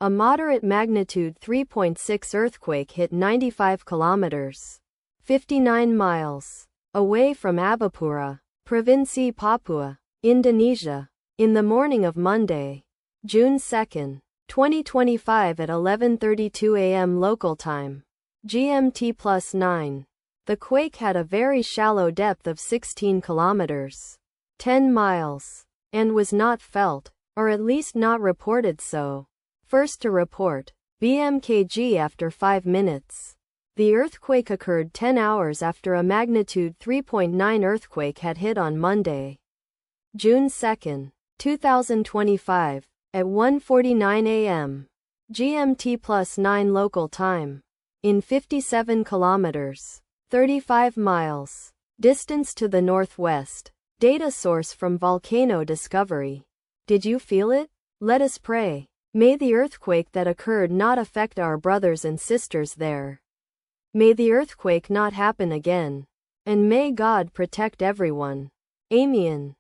A moderate magnitude 3.6 earthquake hit 95 kilometers, 59 miles, away from Abepura, Provinsi Papua, Indonesia, in the morning of Monday, June 2, 2025 at 11:32 a.m. local time, GMT+9. The quake had a very shallow depth of 16 kilometers, 10 miles, and was not felt, or at least not reported so. First to report, BMKG after 5 minutes. The earthquake occurred 10 hours after a magnitude 3.9 earthquake had hit on Monday, June 2, 2025, at 1:49 a.m. GMT+9 local time, in 57 kilometers, 35 miles, distance to the northwest. Data source from Volcano Discovery. Did you feel it? Let us pray. May the earthquake that occurred not affect our brothers and sisters there. May the earthquake not happen again. And may God protect everyone. Amen.